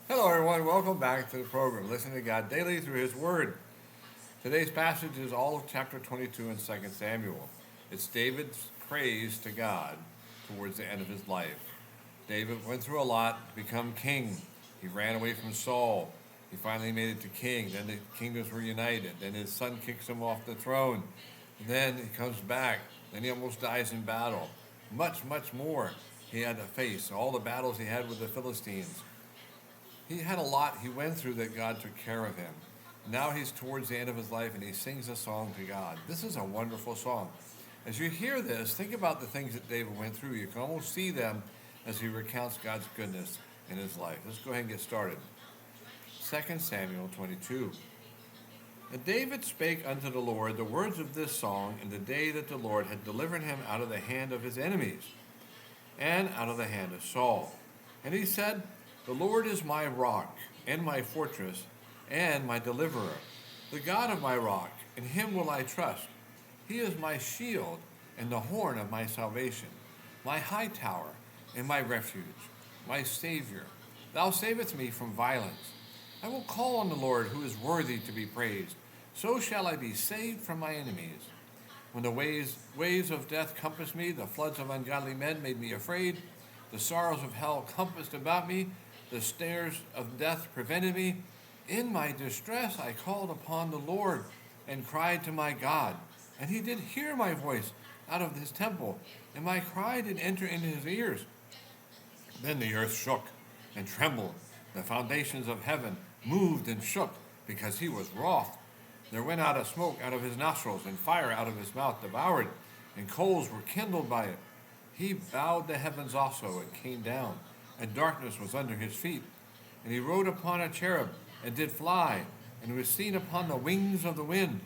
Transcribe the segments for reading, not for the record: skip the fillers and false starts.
Hello, everyone. Welcome back to the program. Listen to God daily through His Word. Today's passage is all of chapter 22 in 2 Samuel. It's David's praise to God towards the end of his life. David went through a lot to become king. He ran away from Saul. He finally made it to king. Then the kingdoms were united. Then his son kicks him off the throne. And then he comes back. Then he almost dies in battle. Much, much more he had to face. All the battles he had with the Philistines. He had a lot he went through that God took care of him. Now he's towards the end of his life and he sings a song to God. This is a wonderful song. As you hear this, think about the things that David went through. You can almost see them as he recounts God's goodness in his life. Let's go ahead and get started. 2 Samuel 22. And David spake unto the Lord the words of this song in the day that the Lord had delivered him out of the hand of his enemies and out of the hand of Saul. And he said, The Lord is my rock and my fortress and my deliverer, the God of my rock, in him will I trust. He is my shield and the horn of my salvation, my high tower and my refuge, my Savior. Thou savest me from violence. I will call on the Lord, who is worthy to be praised. So shall I be saved from my enemies. When the waves of death compassed me, the floods of ungodly men made me afraid. The sorrows of hell compassed about me. The snares of death prevented me. In my distress I called upon the Lord and cried to my God. And he did hear my voice out of his temple, and my cry did enter into his ears. Then the earth shook and trembled. The foundations of heaven moved and shook, because he was wroth. There went out a smoke out of his nostrils, and fire out of his mouth devoured, and coals were kindled by it. He bowed the heavens also, and came down, and darkness was under his feet. And he rode upon a cherub, and did fly, and was seen upon the wings of the wind.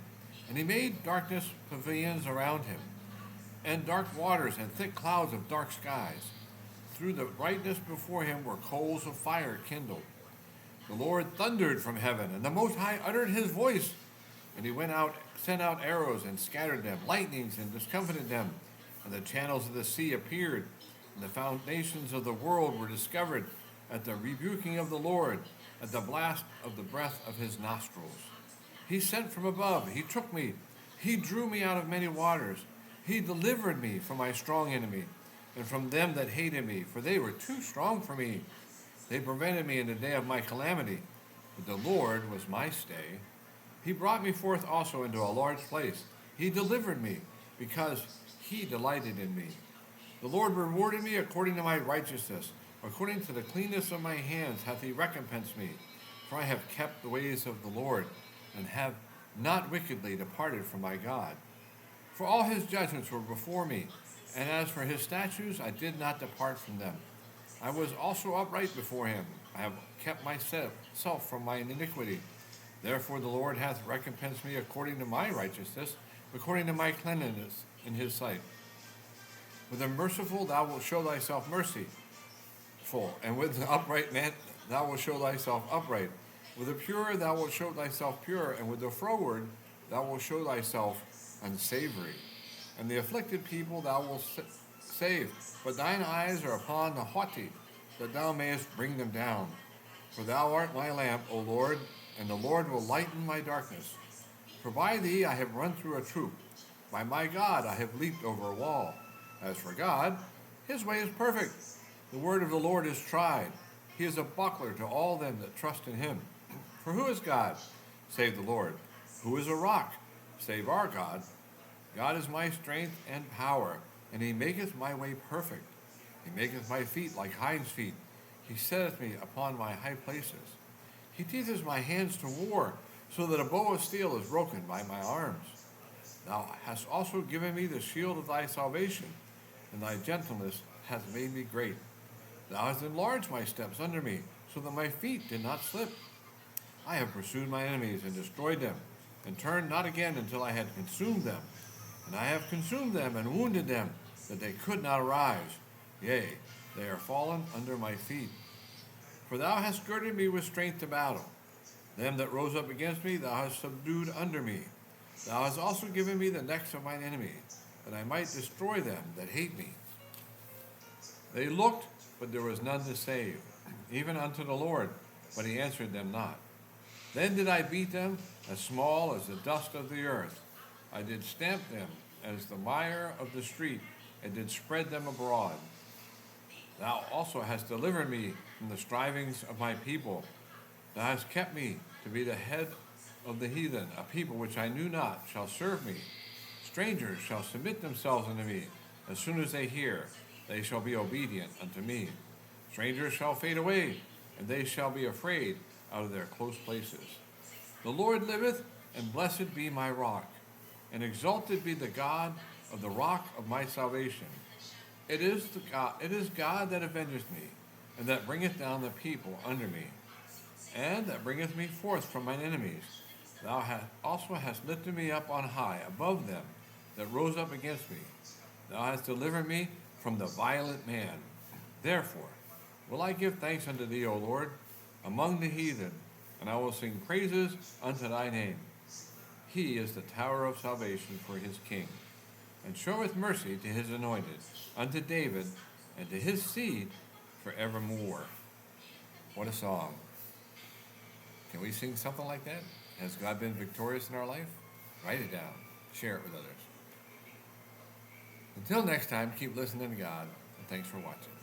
And he made darkness pavilions around him, and dark waters, and thick clouds of dark skies. Through the brightness before him were coals of fire kindled. The Lord thundered from heaven, and the Most High uttered his voice. And he sent out arrows, and scattered them, lightnings, and discomfited them. And the channels of the sea appeared, and the foundations of the world were discovered at the rebuking of the Lord, at the blast of the breath of his nostrils. He sent from above, he took me, he drew me out of many waters. He delivered me from my strong enemy, and from them that hated me, for they were too strong for me. They prevented me in the day of my calamity, but the Lord was my stay. He brought me forth also into a large place. He delivered me, because he delighted in me. The Lord rewarded me according to my righteousness. According to the cleanness of my hands hath he recompensed me. For I have kept the ways of the Lord, and have not wickedly departed from my God. For all his judgments were before me, and as for his statutes, I did not depart from them. I was also upright before him. I have kept myself from mine iniquity. Therefore the Lord hath recompensed me according to my righteousness, according to my cleanliness in his sight. With the merciful thou wilt show thyself merciful, and with the upright man thou wilt show thyself upright. With the pure thou wilt show thyself pure, and with the froward thou wilt show thyself unsavory. And the afflicted people thou wilt save, but thine eyes are upon the haughty, that thou mayest bring them down. For thou art my lamp, O Lord, and the Lord will lighten my darkness. For by thee I have run through a troop. By my God I have leaped over a wall. As for God, his way is perfect. The word of the Lord is tried. He is a buckler to all them that trust in him. For who is God, save the Lord? Who is a rock, save our God? God is my strength and power, and he maketh my way perfect. He maketh my feet like hinds' feet. He setteth me upon my high places. He teacheth my hands to war, so that a bow of steel is broken by my arms. Thou hast also given me the shield of thy salvation, and thy gentleness hath made me great. Thou hast enlarged my steps under me, so that my feet did not slip. I have pursued my enemies and destroyed them, and turned not again until I had consumed them. And I have consumed them and wounded them, that they could not arise. Yea, they are fallen under my feet. For thou hast girded me with strength to battle. Them that rose up against me thou hast subdued under me. Thou hast also given me the necks of mine enemies, that I might destroy them that hate me. They looked, but there was none to save, even unto the Lord. but he answered them not. Then did I beat them as small as the dust of the earth. I did stamp them as the mire of the street, and did spread them abroad. Thou also hast delivered me from the strivings of my people. Thou hast kept me to be the head of the heathen. A people which I knew not shall serve me. Strangers shall submit themselves unto me. As soon as they hear, they shall be obedient unto me. Strangers shall fade away, and they shall be afraid out of their close places. The Lord liveth, and blessed be my rock, and exalted be the God of the rock of my salvation. It is God that avengeth me, and that bringeth down the people under me, and that bringeth me forth from mine enemies. Thou also hast lifted me up on high above them that rose up against me. Thou hast delivered me from the violent man. Therefore will I give thanks unto thee, O Lord, among the heathen, and I will sing praises unto thy name. He is the tower of salvation for his king, and showeth mercy to his anointed, unto David, and to his seed forevermore. What a song. Can we sing something like that? Has God been victorious in our life? Write it down. Share it with others. Until next time, keep listening to God, and thanks for watching.